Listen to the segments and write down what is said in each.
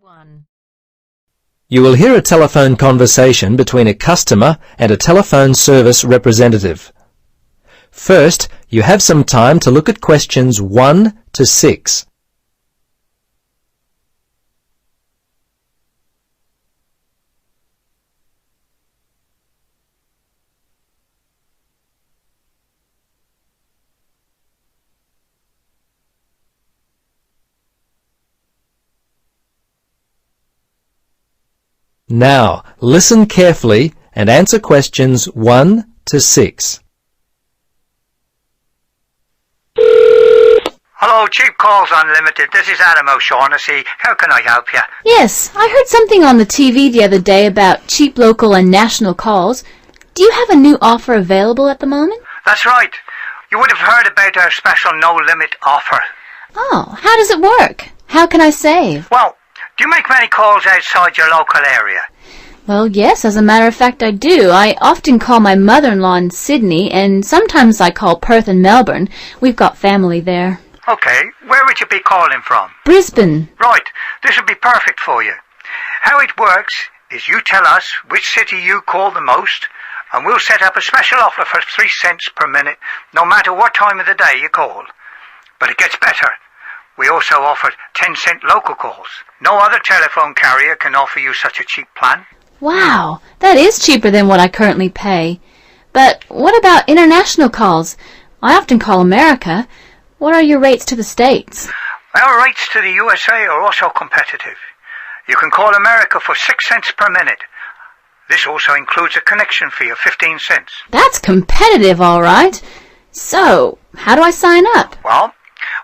1. You will hear a telephone conversation between a customer and a telephone service representative. First, you have some time to look at questions 1 to 6. Now, listen carefully and answer questions 1 to 6. Hello, Cheap Calls Unlimited. This is Adam O'Shaughnessy. How can I help you? Yes, I heard something on the TV the other day about cheap local and national calls. Do you have a new offer available at the moment? That's right. You would have heard about our special no-limit offer. Oh, how does it work? How can I save? Well, do you make many calls outside your local area? Well, yes, as a matter of fact I do. I often call my mother-in-law in Sydney, and sometimes I call Perth and Melbourne. We've got family there. Okay, where would you be calling from? Brisbane. Right, this would be perfect for you. How it works is you tell us which city you call the most, and we'll set up a special offer for 3 cents per minute, no matter what time of the day you call. But it gets better. We also offer 10-cent local calls. No other telephone carrier can offer you such a cheap plan. Wow, that is cheaper than what I currently pay. But what about international calls? I often call America. What are your rates to the States? Our rates to the USA are also competitive. You can call America for 6 cents per minute. This also includes a connection fee of 15 cents. That's competitive, all right. So, how do I sign up? Well,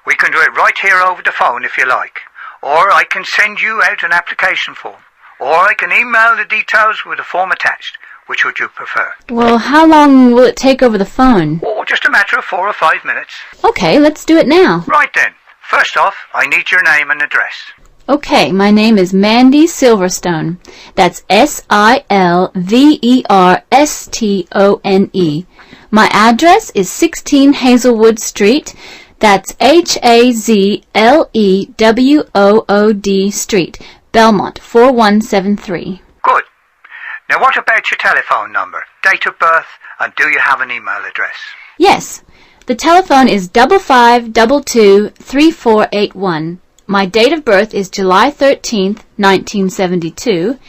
we can do it right here over the phone if you like. Or I can send you out an application form. Or I can email the details with a form attached. Which would you prefer? Well, how long will it take over the phone? Oh, just a matter of 4 or 5 minutes. Okay, let's do it now. Right then. First off, I need your name and address. Okay, my name is Mandy Silverstone. That's Silverstone. My address is 16 Hazelwood Street. That's Hazlewood Street, Belmont, 4173. Good. Now what about your telephone number, date of birth, and do you have an email address? Yes. The telephone is 55223481. My date of birth is July 13th, 1972,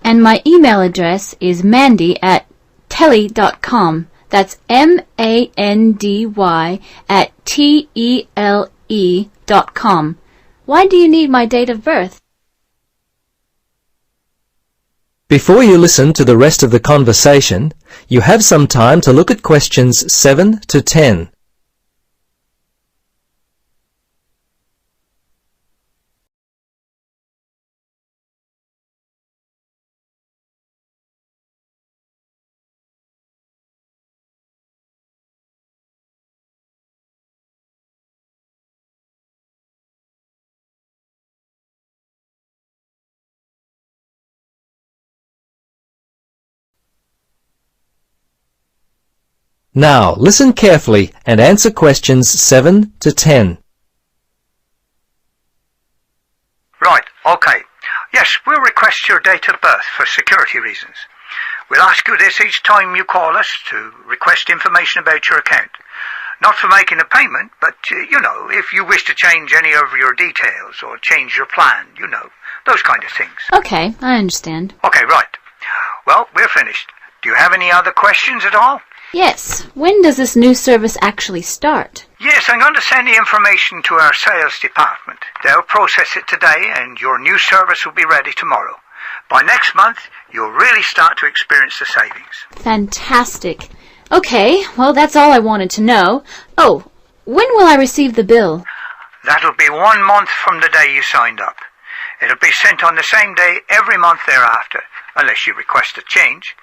and my email address is mandy@tele.com. That's MANDY@TELE.com. Why do you need my date of birth? Before you listen to the rest of the conversation, you have some time to look at questions 7 to 10. Now, listen carefully and answer questions 7 to 10. Right, okay. Yes, we'll request your date of birth for security reasons. We'll ask you this each time you call us to request information about your account. Not for making a payment, but, if you wish to change any of your details or change your plan, those kind of things. Okay, I understand. Okay, right. Well, we're finished. Do you have any other questions at all? Yes. When does this new service actually start? Yes, I'm going to send the information to our sales department. They'll process it today and your new service will be ready tomorrow. By next month, you'll really start to experience the savings. Fantastic. Okay, well, that's all I wanted to know. Oh, when will I receive the bill? That'll be 1 month from the day you signed up. It'll be sent on the same day every month thereafter, unless you request a change.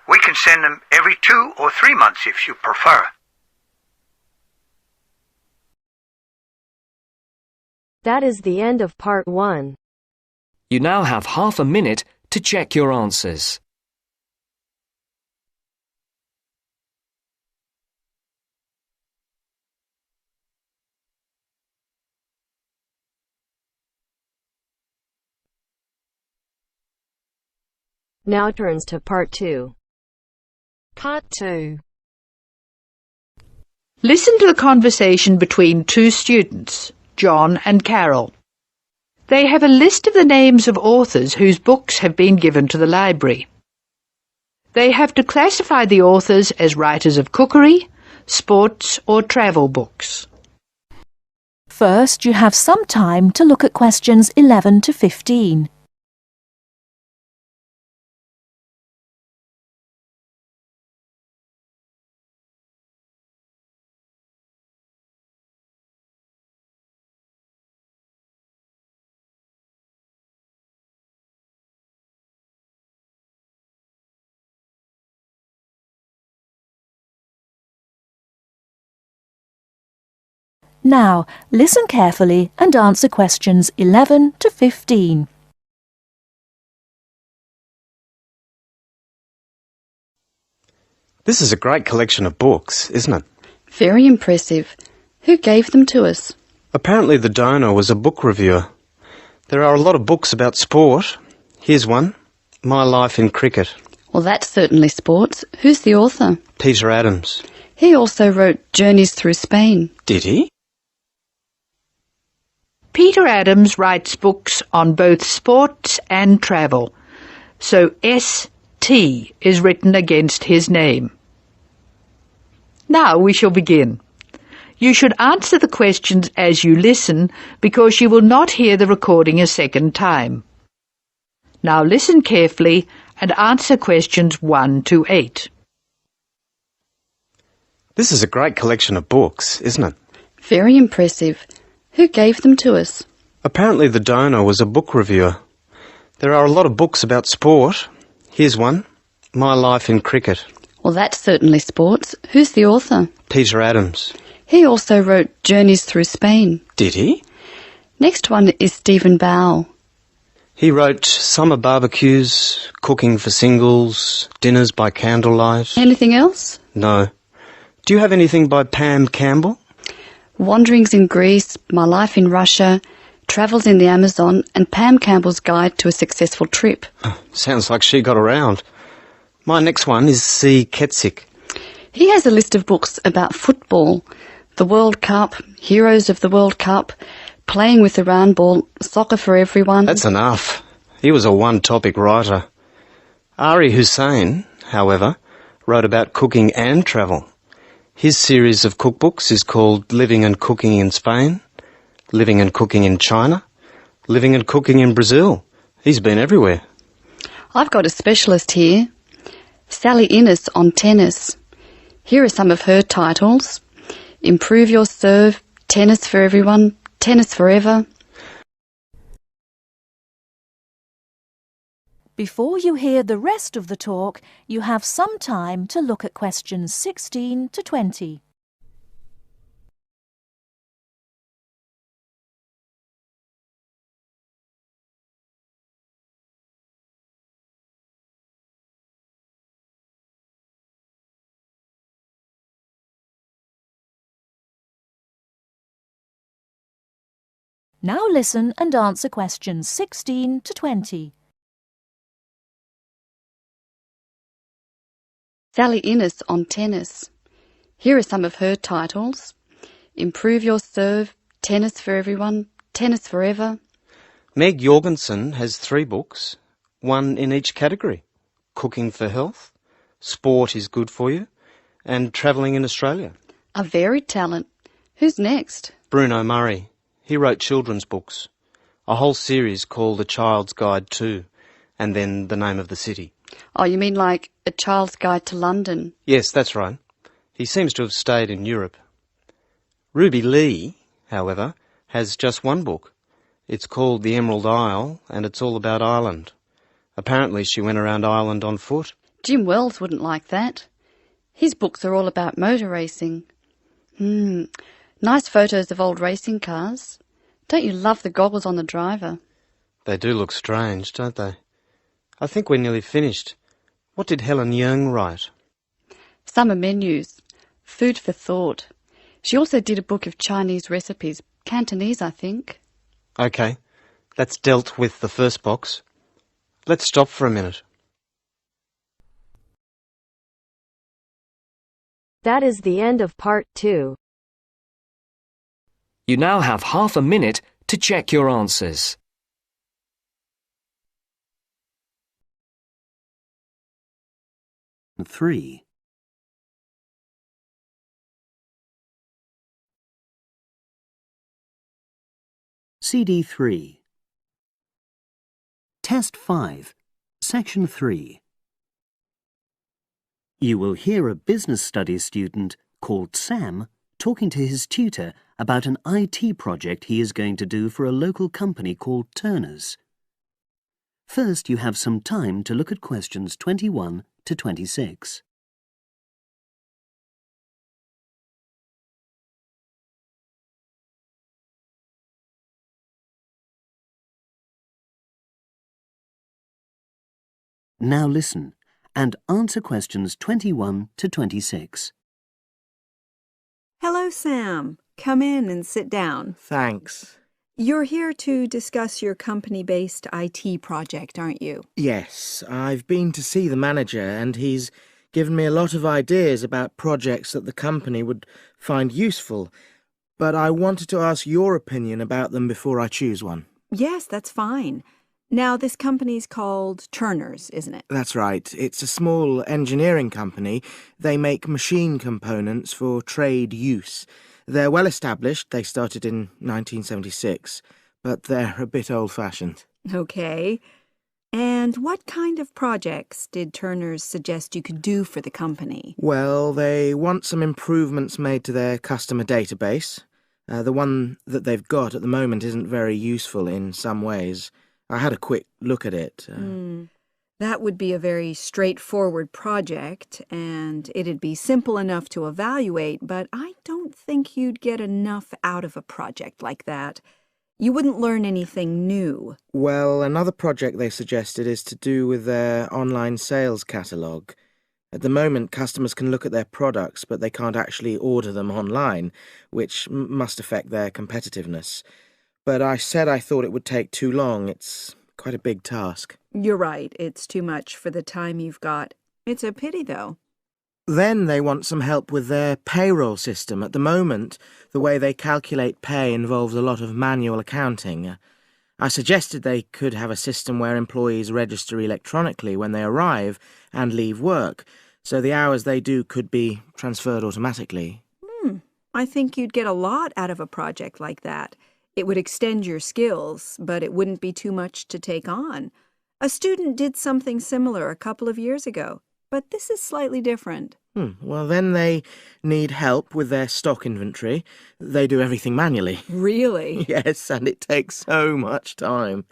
We can send them every 2 or 3 months if you prefer. That is the end of part 1. You now have half a minute to check your answers. Now turns to Part 2. Part 2. Listen to the conversation between two students, John and Carol. They have a list of the names of authors whose books have been given to the library. They have to classify the authors as writers of cookery, sports or travel books. First, you have some time to look at questions 11 to 15. Now, listen carefully and answer questions 11 to 15. This is a great collection of books, isn't it? Very impressive. Who gave them to us? Apparently the donor was a book reviewer. There are a lot of books about sport. Here's one, My Life in Cricket. Well, that's certainly sports. Who's the author? Peter Adams. He also wrote Journeys Through Spain. Did he? Peter Adams writes books on both sports and travel, so S.T. is written against his name. Now we shall begin. You should answer the questions as you listen because you will not hear the recording a second time. Now listen carefully and answer questions 1 to 8. This is a great collection of books, isn't it? Very impressive. Who gave them to us? Apparently the donor was a book reviewer. There are a lot of books about sport. Here's one, My Life in Cricket. Well, that's certainly sports. Who's the author? Peter Adams. He also wrote Journeys Through Spain. Did he? Next one is Stephen Bow. He wrote Summer Barbecues, Cooking for Singles, Dinners by Candlelight. Anything else? No. Do you have anything by Pam Campbell? Wanderings in Greece, My Life in Russia, Travels in the Amazon, and Pam Campbell's Guide to a Successful Trip. Oh, sounds like she got around. My next one is C. Ketzik. He has a list of books about football, the World Cup, Heroes of the World Cup, Playing with the Round Ball, Soccer for Everyone. That's enough. He was a one-topic writer. Ari Hussein, however, wrote about cooking and travel. His series of cookbooks is called Living and Cooking in Spain, Living and Cooking in China, Living and Cooking in Brazil. He's been everywhere. I've got a specialist here, Sally Innes on tennis. Here are some of her titles. Improve Your Serve, Tennis for Everyone, Tennis Forever. Before you hear the rest of the talk, you have some time to look at questions 16 to 20. Now listen and answer questions 16 to 20. Sally Innes on tennis. Here are some of her titles. Improve Your Serve, Tennis for Everyone, Tennis Forever. Meg Jorgensen has 3 books, one in each category. Cooking for Health, Sport is Good for You, and Travelling in Australia. A varied talent. Who's next? Bruno Murray. He wrote children's books, a whole series called A Child's Guide to, and then The Name of the City. Oh, you mean like A Child's Guide to London? Yes, that's right. He seems to have stayed in Europe. Ruby Lee, however, has just one book. It's called The Emerald Isle, and it's all about Ireland. Apparently she went around Ireland on foot. Jim Wells wouldn't like that. His books are all about motor racing. Nice photos of old racing cars. Don't you love the goggles on the driver? They do look strange, don't they? I think we're nearly finished. What did Helen Young write? Summer menus. Food for thought. She also did a book of Chinese recipes. Cantonese, I think. OK, that's dealt with the first box. Let's stop for a minute. That is the end of part 2. You now have half a minute to check your answers. Three. CD 3. Test 5, Section 3. You will hear a business studies student called Sam talking to his tutor about an IT project he is going to do for a local company called Turner's. First, you have some time to look at questions 21 to 26. Now listen and answer questions 21 to 26. Hello, Sam. Come in and sit down. Thanks. You're here to discuss your company-based IT project, aren't you? Yes, I've been to see the manager and he's given me a lot of ideas about projects that the company would find useful, but I wanted to ask your opinion about them before I choose one. Yes, that's fine. Now, this company's called Turner's, isn't it? That's right. It's a small engineering company. They make machine components for trade use. They're well established. They started in 1976, but they're a bit old-fashioned. Okay. And what kind of projects did Turner's suggest you could do for the company? Well, they want some improvements made to their customer database. The one that they've got at the moment isn't very useful in some ways. I had a quick look at it. That would be a very straightforward project, and it'd be simple enough to evaluate, but I don't think you'd get enough out of a project like that. You wouldn't learn anything new. Well, another project they suggested is to do with their online sales catalogue. At the moment, customers can look at their products, but they can't actually order them online, which must affect their competitiveness. But I said I thought it would take too long. It's quite a big task. You're right. It's too much for the time you've got. It's a pity, though. Then they want some help with their payroll system. At the moment, the way they calculate pay involves a lot of manual accounting. I suggested they could have a system where employees register electronically when they arrive and leave work, so the hours they do could be transferred automatically. I think you'd get a lot out of a project like that. It would extend your skills, but it wouldn't be too much to take on. A student did something similar a couple of years ago, but this is slightly different. Well, then they need help with their stock inventory. They do everything manually. Really? Yes, and it takes so much time.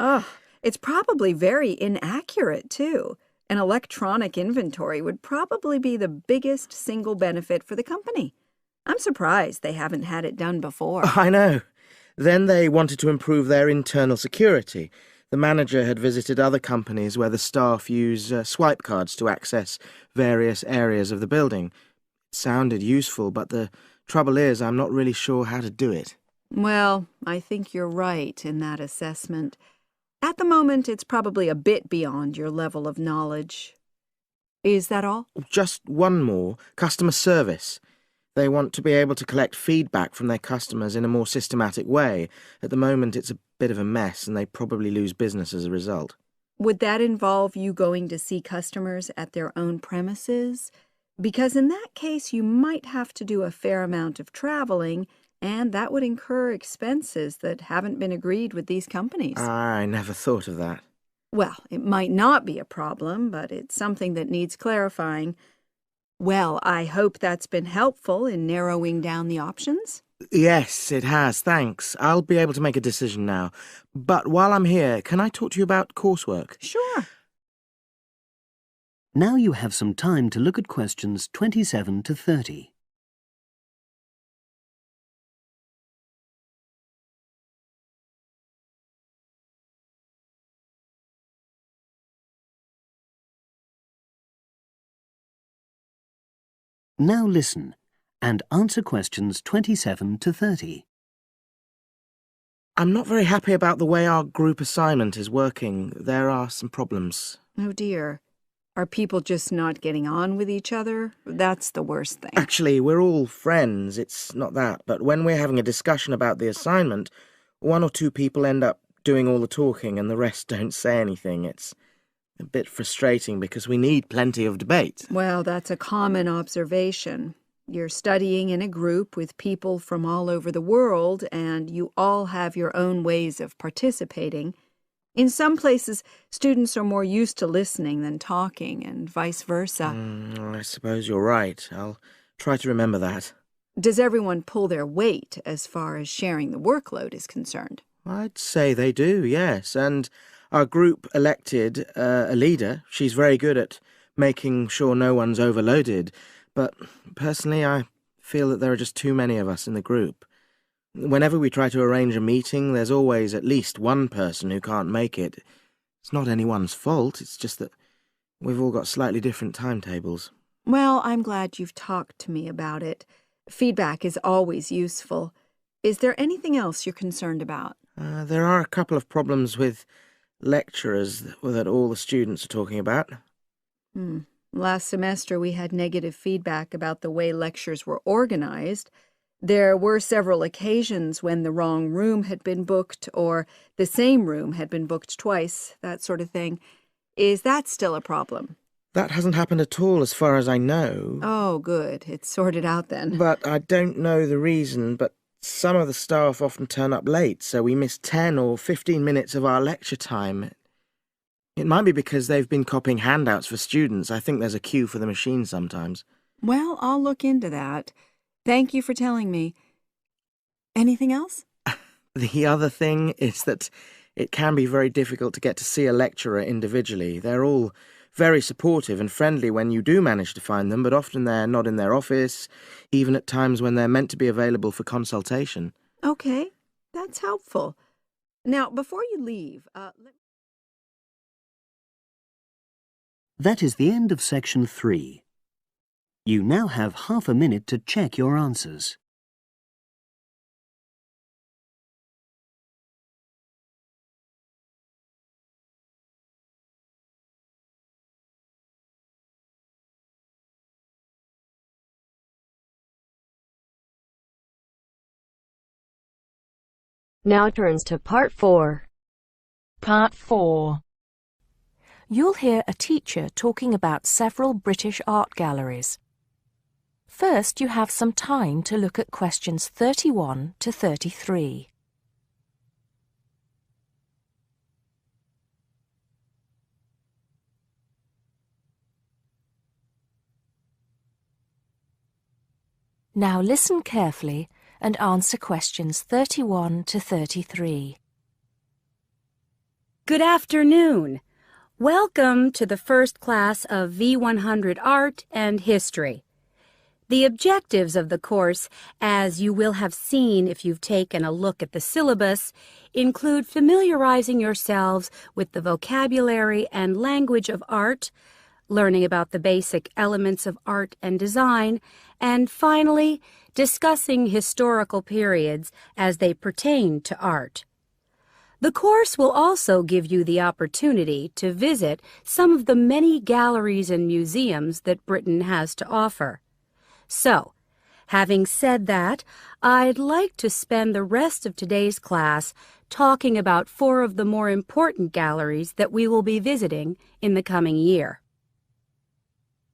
It's probably very inaccurate, too. An electronic inventory would probably be the biggest single benefit for the company. I'm surprised they haven't had it done before. I know. Then they wanted to improve their internal security. The manager had visited other companies where the staff use swipe cards to access various areas of the building. It sounded useful, but the trouble is I'm not really sure how to do it. Well, I think you're right in that assessment. At the moment, it's probably a bit beyond your level of knowledge. Is that all? Just one more. Customer service. They want to be able to collect feedback from their customers in a more systematic way. At the moment, it's a bit of a mess, and they probably lose business as a result. Would that involve you going to see customers at their own premises? Because in that case, you might have to do a fair amount of traveling, and that would incur expenses that haven't been agreed with these companies. I never thought of that. Well, it might not be a problem, but it's something that needs clarifying. Well, I hope that's been helpful in narrowing down the options. Yes, it has, thanks. I'll be able to make a decision now. But while I'm here, can I talk to you about coursework? Sure. Now you have some time to look at questions 27 to 30. Now listen and answer questions 27 to 30. I'm not very happy about the way our group assignment is working. There are some problems. Oh dear. Are people just not getting on with each other? That's the worst thing. Actually, we're all friends, it's not that, but when we're having a discussion about the assignment, one or two people end up doing all the talking and the rest don't say anything. It's a bit frustrating because we need plenty of debate. Well, that's a common observation. You're studying in a group with people from all over the world, and you all have your own ways of participating. In some places, students are more used to listening than talking, and vice versa. I suppose you're right. I'll try to remember that. Does everyone pull their weight as far as sharing the workload is concerned? I'd say they do, yes, and our group elected a leader. She's very good at making sure no one's overloaded, but personally I feel that there are just too many of us in the group. Whenever we try to arrange a meeting, there's always at least one person who can't make it. It's not anyone's fault, it's just that we've all got slightly different timetables. Well, I'm glad you've talked to me about it. Feedback is always useful. Is there anything else you're concerned about? There are a couple of problems with lecturers that all the students are talking about. Last semester we had negative feedback about the way lectures were organized. There were several occasions when the wrong room had been booked or the same room had been booked twice, that sort of thing. Is that still a problem? That hasn't happened at all as far as I know. Oh, good. It's sorted out then. But I don't know the reason, but some of the staff often turn up late, so we miss 10 or 15 minutes of our lecture time. It might be because they've been copying handouts for students. I think there's a queue for the machine sometimes. Well, I'll look into that. Thank you for telling me. Anything else? The other thing is that it can be very difficult to get to see a lecturer individually. They're all very supportive and friendly when you do manage to find them, but often they're not in their office, even at times when they're meant to be available for consultation. Okay, that's helpful. Now, before you leave, That is the end of section 3. You now have half a minute to check your answers. Now turns to Part 4. Part 4. You'll hear a teacher talking about several British art galleries. First, you have some time to look at questions 31 to 33. Now listen carefully and answer questions 31 to 33. Good afternoon. Welcome to the first class of V100 Art and History. The objectives of the course, as you will have seen if you've taken a look at the syllabus, include familiarizing yourselves with the vocabulary and language of art, learning about the basic elements of art and design, and finally, discussing historical periods as they pertain to art. The course will also give you the opportunity to visit some of the many galleries and museums that Britain has to offer. So, having said that, I'd like to spend the rest of today's class talking about 4 of the more important galleries that we will be visiting in the coming year.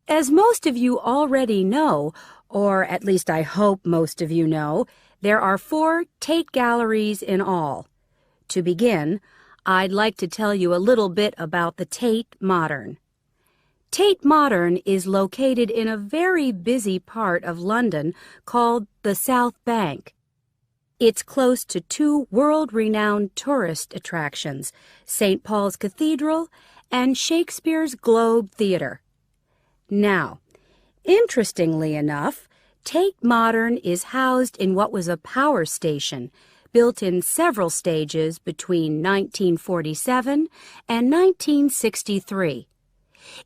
As most of you already know, or at least I hope most of you know, there are 4 Tate galleries in all. To begin, I'd like to tell you a little bit about the Tate Modern. Tate Modern is located in a very busy part of London called the South Bank. It's close to 2 world-renowned tourist attractions, St. Paul's Cathedral and Shakespeare's Globe Theatre. Now, interestingly enough, Tate Modern is housed in what was a power station, built in several stages between 1947 and 1963.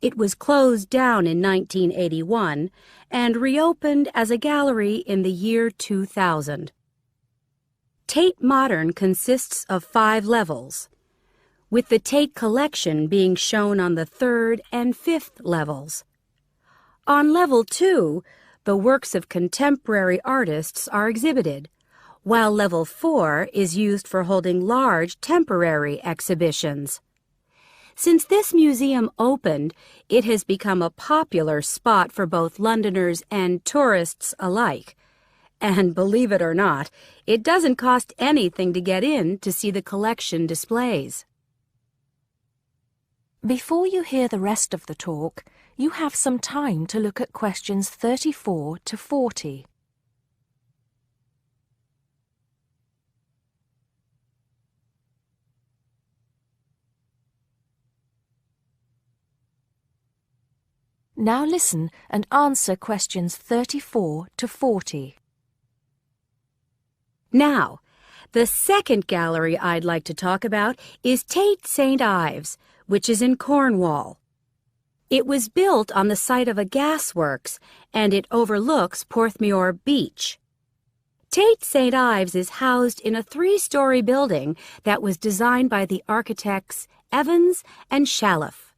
It was closed down in 1981 and reopened as a gallery in the year 2000. Tate Modern consists of 5 levels. with the Tate collection being shown on the 3rd and 5th levels. On level 2, the works of contemporary artists are exhibited, while level 4 is used for holding large temporary exhibitions. Since this museum opened, it has become a popular spot for both Londoners and tourists alike. And believe it or not, it doesn't cost anything to get in to see the collection displays. Before you hear the rest of the talk, you have some time to look at questions 34 to 40. Now listen and answer questions 34 to 40. Now, the second gallery I'd like to talk about is Tate St. Ives, which is in Cornwall. It was built on the site of a gasworks, and it overlooks Porthmeor Beach. Tate St. Ives is housed in a 3-story building that was designed by the architects Evans and Shalliff.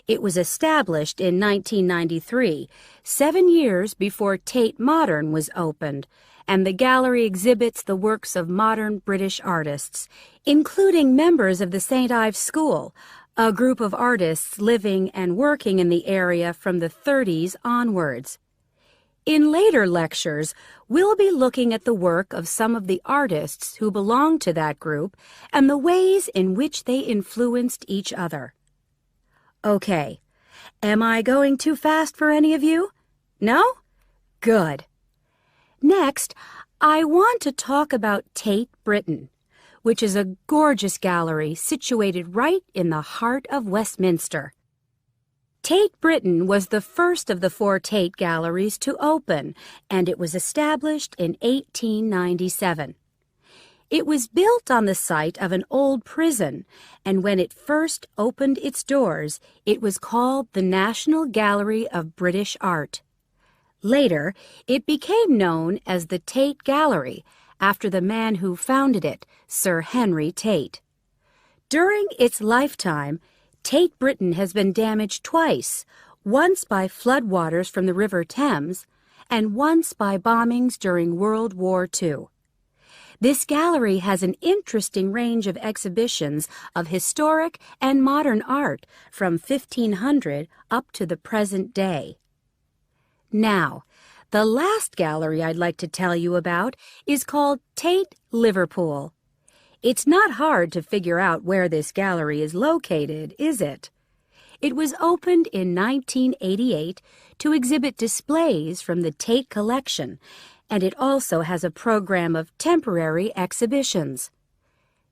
It was established in 1993, 7 years before Tate Modern was opened, and the gallery exhibits the works of modern British artists, including members of the St. Ives School, a group of artists living and working in the area from the 30s onwards. In later lectures, we'll be looking at the work of some of the artists who belong to that group and the ways in which they influenced each other. Okay, am I going too fast for any of you? No? Good. Next, I want to talk about Tate Britain, which is a gorgeous gallery situated right in the heart of Westminster. Tate Britain was the first of the 4 Tate galleries to open, and it was established in 1897. It was built on the site of an old prison, and when it first opened its doors, it was called the National Gallery of British Art. Later, it became known as the Tate Gallery, after the man who founded it, Sir Henry Tate. During its lifetime, Tate Britain has been damaged twice, once by floodwaters from the River Thames, and once by bombings during World War II. This gallery has an interesting range of exhibitions of historic and modern art from 1500 up to the present day. Now, the last gallery I'd like to tell you about is called Tate Liverpool. It's not hard to figure out where this gallery is located, is it? It was opened in 1988 to exhibit displays from the Tate collection, and it also has a program of temporary exhibitions.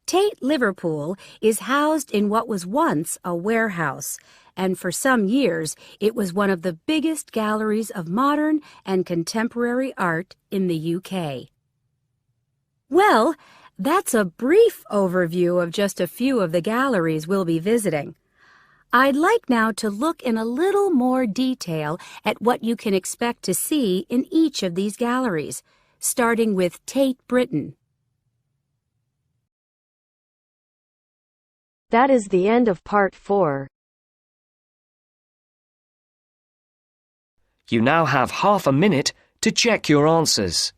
Tate Liverpool is housed in what was once a warehouse, and for some years it was one of the biggest galleries of modern and contemporary art in the UK. Well, that's a brief overview of just a few of the galleries we'll be visiting. I'd like now to look in a little more detail at what you can expect to see in each of these galleries, starting with Tate Britain. That is the end of part 4. You now have half a minute to check your answers.